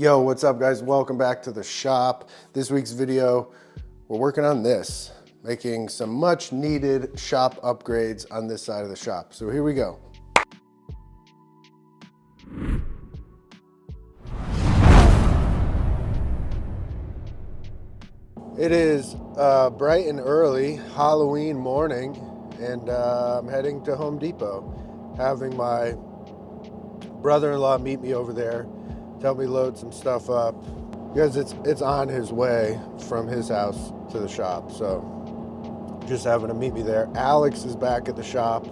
Yo, what's up guys? Welcome back to the shop. This week's video, we're working on this, making some much needed shop upgrades on this side of the shop. So here we go. It is bright and early Halloween morning, and I'm heading to Home Depot, having my brother-in-law meet me over there, to help me load some stuff up because it's on his way from his house to the shop. So just having him meet me there. Alex is back at the shop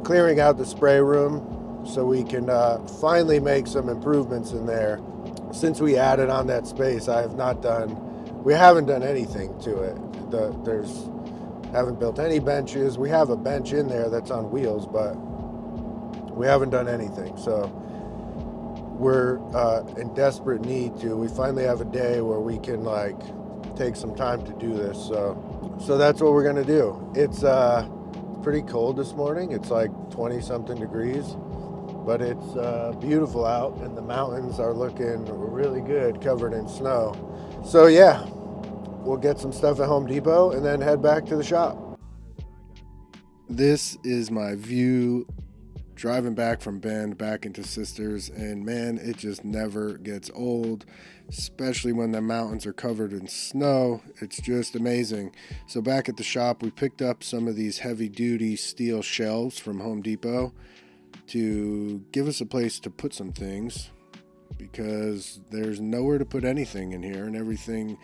clearing out the spray room so we can finally make some improvements in there. Since we added on that space, we haven't done anything to it. Haven't built any benches. We have a bench in there that's on wheels, but we haven't done anything. So we're in desperate need to. We finally have a day where we can take some time to do this. So that's what we're gonna do. It's pretty cold this morning. It's like 20 something degrees, but it's beautiful out, and the mountains are looking really good, covered in snow. So yeah, we'll get some stuff at Home Depot and then head back to the shop. This is my view driving back from Bend back into Sisters, and man, it just never gets old, especially when the mountains are covered in snow. It's just amazing. So back at the shop, we picked up some of these heavy-duty steel shelves from Home Depot to give us a place to put some things, because there's nowhere to put anything in here, and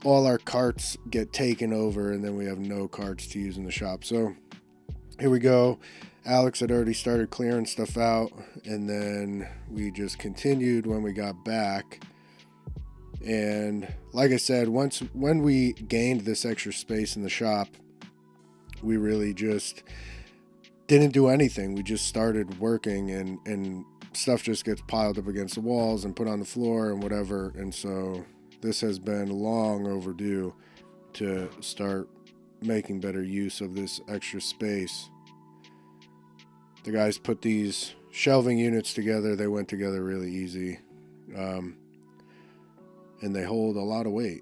all our carts get taken over, and then we have no carts to use in the shop. So here we go. Alex had already started clearing stuff out, and then we just continued when we got back. And like I said, when we gained this extra space in the shop, we really just didn't do anything. We just started working, and stuff just gets piled up against the walls and put on the floor and whatever. And so this has been long overdue to start making better use of this extra space. The guys put these shelving units together. They went together really easy, and they hold a lot of weight.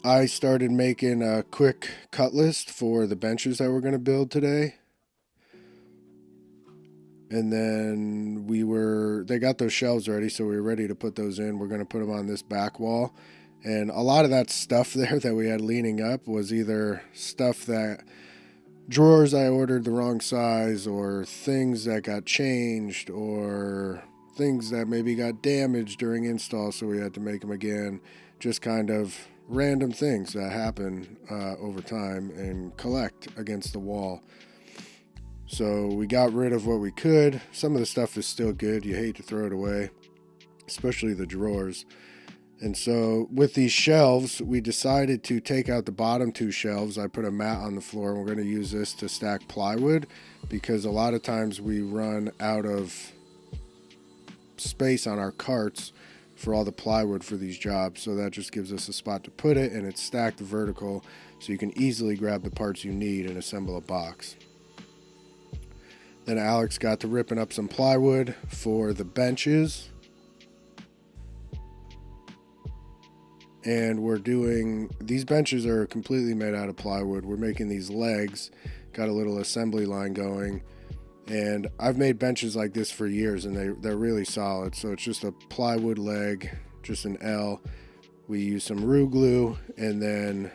I started making a quick cut list for the benches that we're going to build today. And then they got those shelves ready, so we were ready to put those in. We're going to put them on this back wall. And a lot of that stuff there that we had leaning up was either drawers I ordered the wrong size, or things that got changed, or things that maybe got damaged during install, so we had to make them again. Just kind of random things that happen over time and collect against the wall. So we got rid of what we could. Some of the stuff is still good. You hate to throw it away, especially the drawers. And so with these shelves, we decided to take out the bottom two shelves. I put a mat on the floor, and we're going to use this to stack plywood, because a lot of times we run out of space on our carts for all the plywood for these jobs. So that just gives us a spot to put it, and it's stacked vertical, so you can easily grab the parts you need and assemble a box. Then Alex got to ripping up some plywood for the benches. And these benches are completely made out of plywood. We're making these legs, got a little assembly line going, and I've made benches like this for years, and they're really solid. So it's just a plywood leg, just an L. We use some roux glue, and then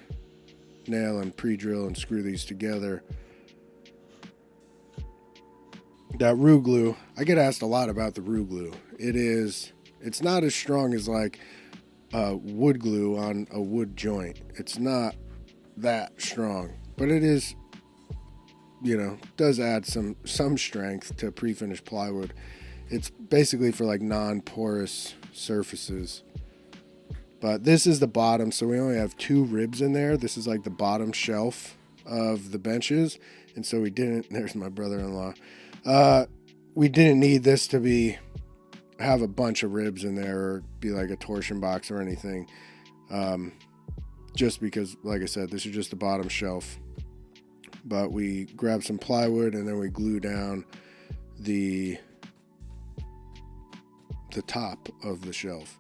nail and pre-drill and screw these together. That roux glue, I get asked a lot about the roux glue. It's not as strong as wood glue on a wood joint. It's not that strong, but it is, does add some strength to pre-finished plywood. It's basically for non-porous surfaces. But this is the bottom, so we only have 2 ribs in there. This is the bottom shelf of the benches, and so there's my brother-in-law. We didn't need this to have a bunch of ribs in there, or be like a torsion box or anything, just because, like I said, this is just the bottom shelf. But we grabbed some plywood, and then we glue down the top of the shelf.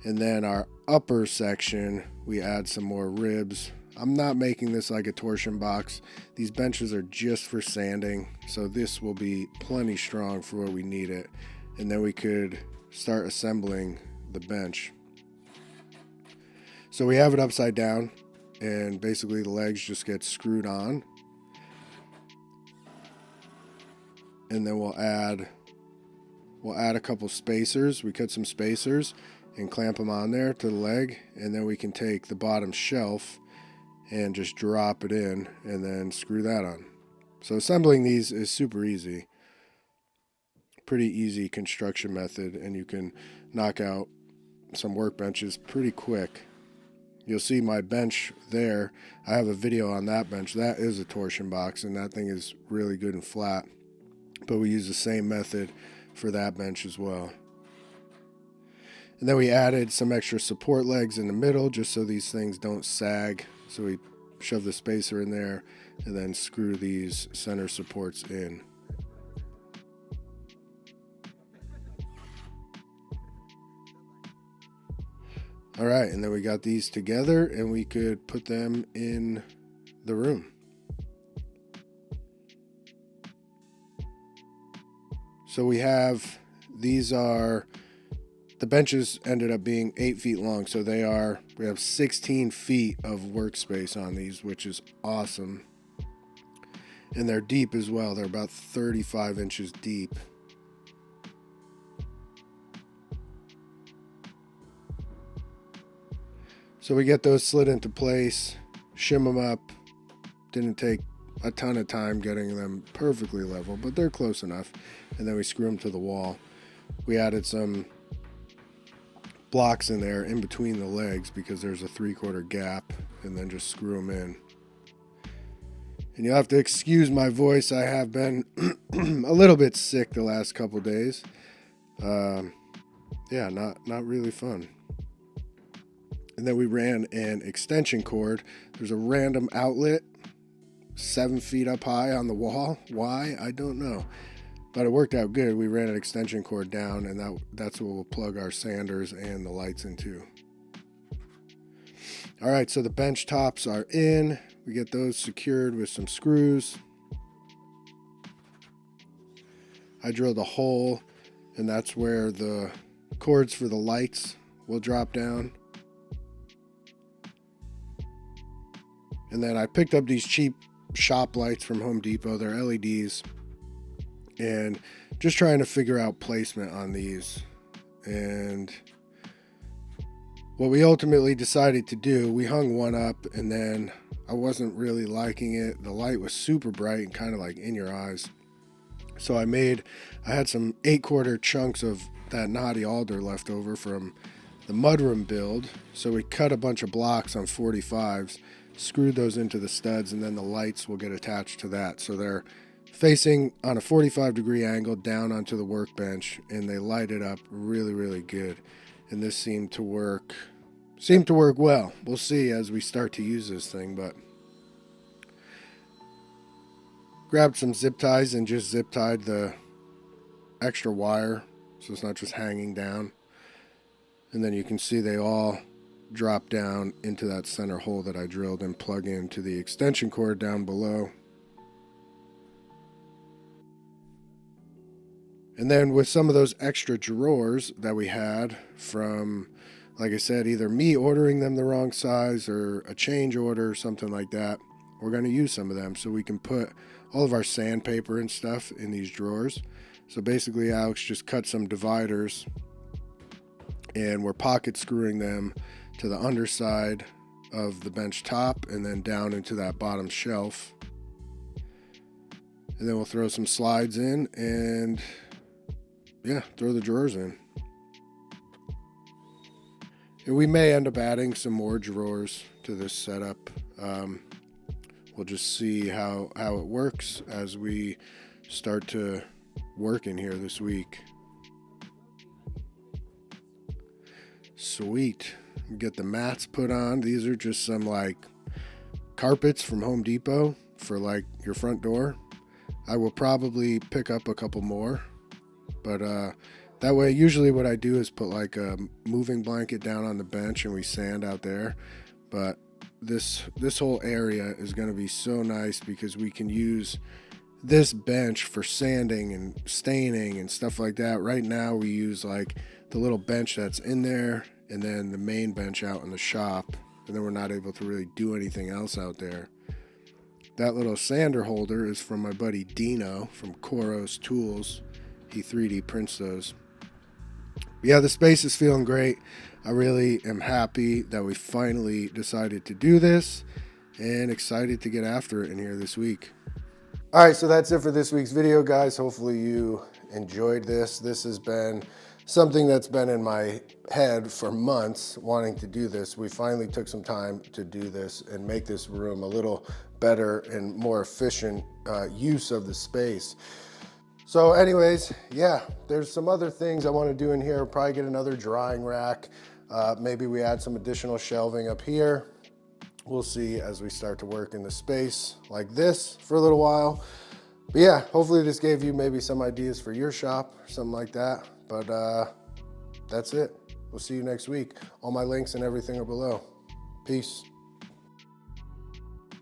And then our upper section, we add some more ribs. I'm not making this like a torsion box. These benches are just for sanding, so this will be plenty strong for what we need it. And then we could start assembling the bench. So we have it upside down, and basically the legs just get screwed on. And then we'll add a couple spacers. We cut some spacers and clamp them on there to the leg, and then we can take the bottom shelf and just drop it in and then screw that on. So assembling these is super easy. Pretty easy construction method, and you can knock out some workbenches pretty quick. You'll see my bench there. I have a video on that bench. That is a torsion box, and that thing is really good and flat. But we use the same method for that bench as well. And then we added some extra support legs in the middle just so these things don't sag. So we shove the spacer in there and then screw these center supports in. All right, and then we got these together and we could put them in the room. So we have, the benches ended up being 8 feet long. So we have 16 feet of workspace on these, which is awesome. And they're deep as well. They're about 35 inches deep. So we get those slid into place, shim them up. Didn't take a ton of time getting them perfectly level, but they're close enough. And then we screw them to the wall. We added some blocks in there in between the legs because there's a 3/4 gap, and then just screw them in. And you'll have to excuse my voice. I have been a little bit sick the last couple days. Yeah, not really fun. And then we ran an extension cord. There's a random outlet 7 feet up high on the wall. Why? I don't know. But it worked out good. We ran an extension cord down, and that's what we'll plug our sanders and the lights into. All right, so the bench tops are in. We get those secured with some screws. I drilled a hole, and that's where the cords for the lights will drop down. And then I picked up these cheap shop lights from Home Depot. They're LEDs. And just trying to figure out placement on these. And what we ultimately decided to do, we hung one up, and then I wasn't really liking it. The light was super bright and kind of like in your eyes. So I had some 8/4 chunks of that knotty alder left over from the mudroom build. So we cut a bunch of blocks on 45s, screwed those into the studs, and then the lights will get attached to that. So they're facing on a 45-degree angle down onto the workbench, and they light it up really, really good. And this seemed to work well. We'll see as we start to use this thing, but grabbed some zip ties and just zip tied the extra wire so it's not just hanging down. And then you can see they all drop down into that center hole that I drilled and plug into the extension cord down below. And then with some of those extra drawers that we had from, like I said, either me ordering them the wrong size or a change order or something like that, we're going to use some of them so we can put all of our sandpaper and stuff in these drawers. So basically Alex just cut some dividers, and we're pocket screwing them to the underside of the bench top and then down into that bottom shelf. And then we'll throw some slides in and throw the drawers in. And we may end up adding some more drawers to this setup. We'll just see how it works as we start to work in here this week. Sweet. Get the mats put on. These are just some like carpets from Home Depot for like your front door. I will probably pick up a couple more, but that way, usually what I do is put like a moving blanket down on the bench and we sand out there. But this whole area is going to be so nice because we can use this bench for sanding and staining and stuff like that. Right now we use like the little bench that's in there and then the main bench out in the shop, and then we're not able to really do anything else out there. That little sander holder is from my buddy Dino from Koros Tools. He 3D prints those. Yeah, the space is feeling great. I really am happy that we finally decided to do this and excited to get after it in here this week. All right, so that's it for this week's video, guys. Hopefully you enjoyed this. This has been something that's been in my head for months, wanting to do this. We finally took some time to do this and make this room a little better and more efficient use of the space. So anyways, yeah, there's some other things I want to do in here. Probably get another drying rack. Maybe we add some additional shelving up here. We'll see as we start to work in the space like this for a little while. But yeah, hopefully this gave you maybe some ideas for your shop, something like that. But that's it. We'll see you next week. All my links and everything are below. Peace.